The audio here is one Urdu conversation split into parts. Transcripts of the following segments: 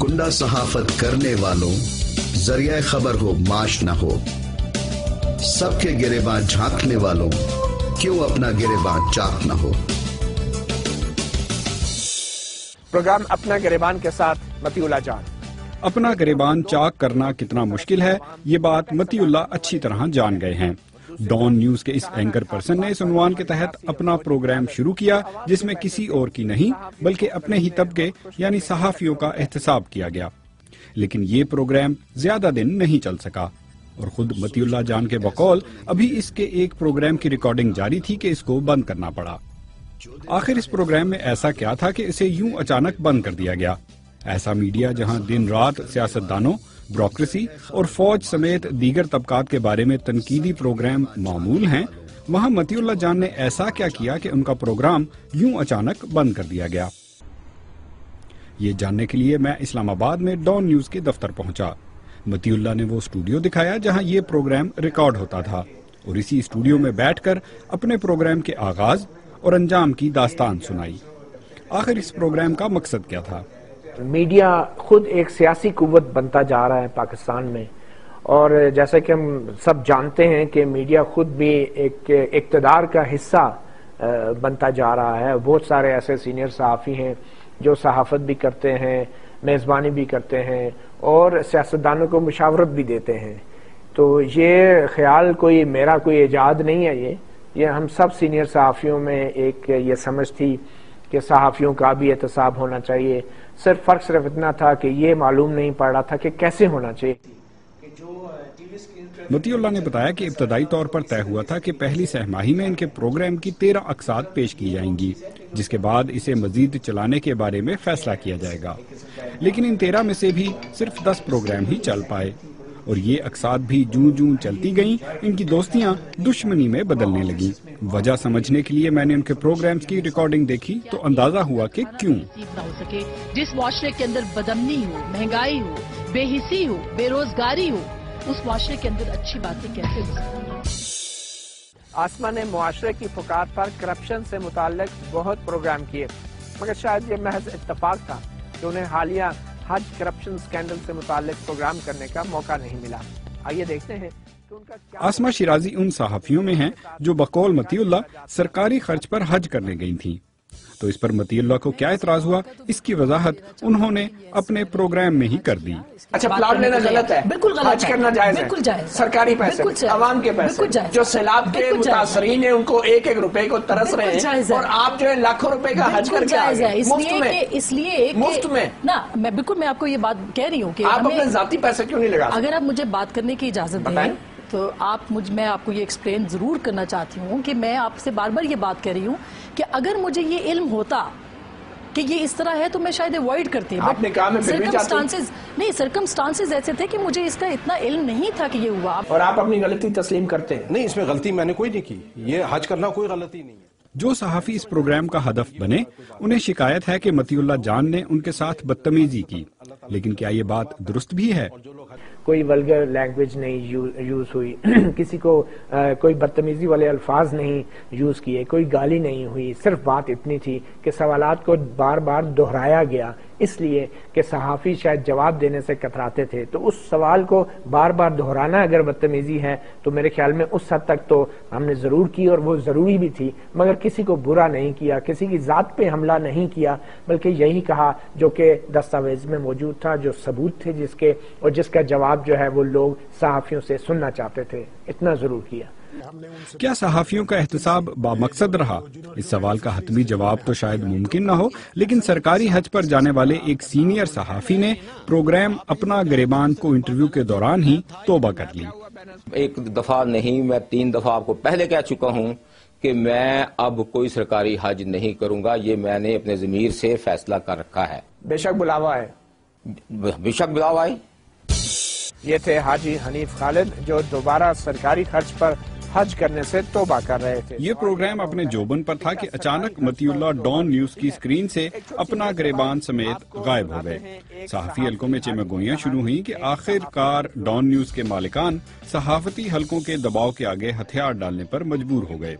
کنڈا صحافت کرنے والوں، ذریعہ خبر ہو معاش نہ ہو، سب کے گریباں جھانکنے والوں، کیوں اپنا گریباں چاک نہ ہو۔ پروگرام اپنا گریبان کے ساتھ متی اللہ جان۔ اپنا گریبان چاک کرنا کتنا مشکل ہے، یہ بات متی اللہ اچھی طرح جان گئے ہیں۔ ڈان نیوز کے اس اینکر پرسن نے اس عنوان کے تحت اپنا پروگرام شروع کیا جس میں کسی اور کی نہیں بلکہ اپنے ہی طبقے یعنی صحافیوں کا احتساب کیا گیا، لیکن یہ پروگرام زیادہ دن نہیں چل سکا اور خود متی اللہ جان کے بقول ابھی اس کے ایک پروگرام کی ریکارڈنگ جاری تھی کہ اس کو بند کرنا پڑا۔ آخر اس پروگرام میں ایسا کیا تھا کہ اسے یوں اچانک بند کر دیا گیا؟ ایسا میڈیا جہاں دن رات سیاستدانوں، بیوروکریسی اور فوج سمیت دیگر طبقات کے بارے میں تنقیدی پروگرام معمول ہیں، وہاں متی اللہ جان نے ایسا کیا کیا کہ ان کا پروگرام یوں اچانک بند کر دیا گیا؟ یہ جاننے کے لیے میں اسلام آباد میں ڈان نیوز کے دفتر پہنچا۔ متی اللہ نے وہ اسٹوڈیو دکھایا جہاں یہ پروگرام ریکارڈ ہوتا تھا اور اسی اسٹوڈیو میں بیٹھ کر اپنے پروگرام کے آغاز اور انجام کی داستان سنائی۔ آخر اس پروگرام کا مقصد کیا تھا؟ میڈیا خود ایک سیاسی قوت بنتا جا رہا ہے پاکستان میں، اور جیسا کہ ہم سب جانتے ہیں کہ میڈیا خود بھی ایک اقتدار کا حصہ بنتا جا رہا ہے۔ بہت سارے ایسے سینئر صحافی ہیں جو صحافت بھی کرتے ہیں، میزبانی بھی کرتے ہیں اور سیاستدانوں کو مشاورت بھی دیتے ہیں۔ تو یہ خیال میرا کوئی ایجاد نہیں ہے، یہ ہم سب سینئر صحافیوں میں ایک یہ سمجھ تھی کہ صحافیوں کا بھی احتساب ہونا چاہیے۔ فرق اتنا تھا کہ یہ معلوم نہیں پڑ رہا تھا کہ کیسے ہونا چاہیے۔ متی اللہ نے بتایا کہ ابتدائی طور پر طے ہوا تھا کہ پہلی سہ ماہی میں ان کے پروگرام کی 13 اقساط پیش کی جائیں گی، جس کے بعد اسے مزید چلانے کے بارے میں فیصلہ کیا جائے گا، لیکن ان 13 میں سے بھی صرف 10 پروگرام ہی چل پائے اور یہ اقساط بھی جوں جوں چلتی گئیں ان کی دوستیاں دشمنی میں بدلنے لگیں۔ وجہ سمجھنے کے لیے میں نے ان کے پروگرامز کی ریکارڈنگ دیکھی تو اندازہ ہوا کہ کیوں۔ جس معاشرے کے اندر بدامنی ہو، مہنگائی ہو، بے حسی ہو، بے روزگاری ہو، اس معاشرے کے اندر اچھی باتیں کیسے ہو سکتی؟ آسما نے معاشرے کی فقار پر کرپشن سے متعلق بہت پروگرام کیے، مگر شاید یہ محض اتفاق تھا کہ انہیں حالیہ حج کرپشن سکینڈل سے متعلق پروگرام کرنے کا موقع نہیں ملا۔ آئیے دیکھتے ہیں کہ ان کا کیا۔ آسما شیرازی ان صحافیوں میں ہیں جو بقول متی اللہ سرکاری خرچ پر حج کرنے گئی تھیں، تو اس پر متی اللہ کو کیا اعتراض ہوا، اس کی وضاحت انہوں نے اپنے پروگرام میں ہی کر دی۔ اچھا، پلاٹ لینا غلط ہے، بالکل غلط حج کرنا جائز ہے، بالکل جائز، سرکاری پیسے، عوام کے پیسے، جو سیلاب کے متاثرین ہیں ان کو ایک ایک روپے کو ترس رہے ہیں، اور آپ جو ہے لاکھوں روپے کا حج کر کے آئے اس لیے مفت میں نا، میں آپ کو یہ بات کہہ رہی ہوں کہ آپ اپنے ذاتی پیسے کیوں نہیں لگا؟ اگر آپ مجھے بات کرنے کی اجازت دیں تو میں آپ کو یہ ایکسپلین ضرور کرنا چاہتی ہوں کہ میں آپ سے بار بار یہ بات کر رہی ہوں کہ اگر مجھے یہ علم ہوتا کہ یہ اس طرح ہے تو میں شاید اوائڈ کرتی، آپ نے کہا میں پھر بھی چاہتی ہوں، نہیں، سرکمسٹانسز ایسے تھے کہ مجھے اس کا اتنا علم نہیں تھا کہ یہ ہوا، اور آپ اپنی غلطی تسلیم کرتے ہیں؟ نہیں، اس میں غلطی میں نے کوئی نہیں کی، یہ حج کرنا کوئی غلطی نہیں ہے۔ جو صحافی اس پروگرام کا ہدف بنے انہیں شکایت ہے کہ متی اللہ جان نے ان کے ساتھ بدتمیزی کی، لیکن کیا یہ بات درست بھی ہے؟ کوئی ولگر لینگویج نہیں یوز ہوئی، کسی کو کوئی بدتمیزی والے الفاظ نہیں یوز کیے، کوئی گالی نہیں ہوئی، صرف بات اتنی تھی کہ سوالات کو بار بار دہرایا گیا، اس لیے کہ صحافی شاید جواب دینے سے کتراتے تھے، تو اس سوال کو بار بار دہرانا اگر بدتمیزی ہے تو میرے خیال میں اس حد تک تو ہم نے ضرور کی اور وہ ضروری بھی تھی، مگر کسی کو برا نہیں کیا، کسی کی ذات پہ حملہ نہیں کیا، بلکہ یہی کہا جو کہ دستاویز میں موجود تھا، جو ثبوت تھے جس کے، اور جس کا جواب جو ہے وہ لوگ صحافیوں سے سننا چاہتے تھے، اتنا ضرور کیا۔ کیا صحافیوں کا احتساب بامقصد رہا؟ اس سوال کا حتمی جواب تو شاید ممکن نہ ہو، لیکن سرکاری حج پر جانے والے ایک سینئر صحافی نے پروگرام اپنا گریبان کو انٹرویو کے دوران ہی توبہ کر لی۔ ایک دفعہ نہیں، میں 3 دفعہ آپ کو پہلے کہہ چکا ہوں کہ میں اب کوئی سرکاری حج نہیں کروں گا، یہ میں نے اپنے ضمیر سے فیصلہ کر رکھا ہے۔ بے شک بلاوا ہے، بے شک بلاوا ہے۔ یہ تھے حاجی حنیف خالد جو دوبارہ سرکاری خرچ پر حج کرنے سے توبہ کر رہے تھے۔ یہ پروگرام اپنے جوبن پر تھا کہ اچانک متی اللہ ڈان نیوز کی اسکرین سے اپنا گریبان سمیت غائب ہو گئے۔ صحافی حلقوں میں چمگوئیاں شروع ہوئیں کہ آخر کار ڈان نیوز کے مالکان صحافتی حلقوں کے دباؤ کے آگے ہتھیار ڈالنے پر مجبور ہو گئے۔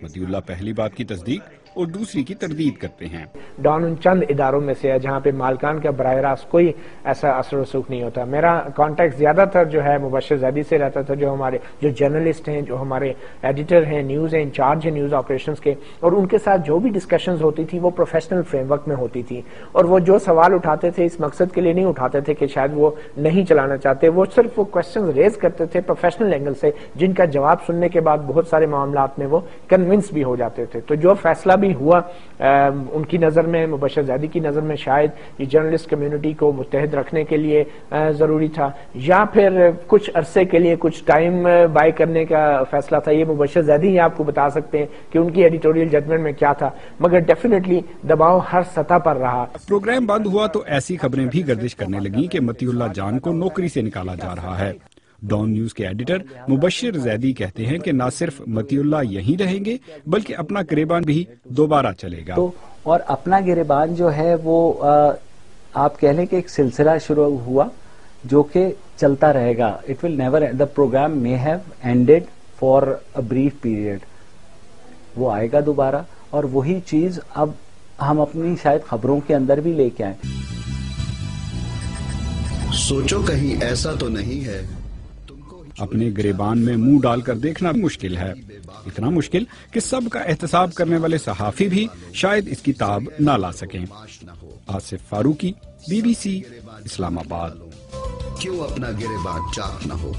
متی اللہ پہلی بات کی تصدیق اور دوسری کی تردید کرتے ہیں۔ ڈان ان چند اداروں میں سے ہے جہاں پہ مالکان کا براہ راست کوئی ایسا اثر و رسوخ نہیں ہوتا۔ میرا کانٹیکٹ زیادہ تر جو ہے مبشر زیدی سے رہتا تھا، جو جرنلسٹ ہیں، جو ہمارے ایڈیٹر ہیں، نیوز ہیں، انچارج ہیں نیوز آپریشنز کے، اور ان کے ساتھ جو بھی ڈسکشنز ہوتی تھی وہ پروفیشنل فریم ورک میں ہوتی تھی، اور وہ جو سوال اٹھاتے تھے اس مقصد کے لیے نہیں اٹھاتے تھے کہ شاید وہ نہیں چلانا چاہتے، وہ صرف وہ کوسچنز ریز کرتے تھے پروفیشنل اینگل سے، جن کا جواب سننے کے بعد بہت سارے معاملات میں وہ کنونس بھی ہو جاتے تھے۔ تو جو فیصلہ بھی ہوا ان کی نظر میں، مبشر زیدی کی نظر میں، شاید یہ جرنلسٹ کمیونٹی کو متحد رکھنے کے لیے ضروری تھا، یا پھر کچھ عرصے کے لیے کچھ ٹائم بائی کرنے کا فیصلہ تھا۔ یہ مبشر زیدی ہی آپ کو بتا سکتے ہیں کہ ان کی ایڈیٹوریل ججمنٹ میں کیا تھا، مگر ڈیفینیٹلی دباؤ ہر سطح پر رہا۔ پروگرام بند ہوا تو ایسی خبریں بھی گردش کرنے لگیں کہ متی اللہ جان کو نوکری سے نکالا جا رہا ہے۔ ڈان نیوز کے ایڈیٹر مبشر زیدی کہتے ہیں کہ نہ صرف متی اللہ یہیں رہیں گے بلکہ اپنا گریبان بھی دوبارہ چلے گا۔ اور اپنا گریبان جو ہے وہ آپ کہہ لیں کہ ایک سلسلہ شروع ہوا جو کہ چلتا رہے گا۔ It will never the program may have ended for a brief period۔ وہ آئے گا دوبارہ، اور وہی چیز اب ہم اپنی شاید خبروں کے اندر بھی لے کے آئیں۔ سوچو کہیں ایسا تو نہیں ہے اپنے گریبان میں منہ ڈال کر دیکھنا مشکل ہے، اتنا مشکل کہ سب کا احتساب کرنے والے صحافی بھی شاید اس کی تاب نہ لا سکیں۔ آصف فاروقی، BBC، اسلام آباد۔ کیوں اپنا گریبان چاک نہ ہو۔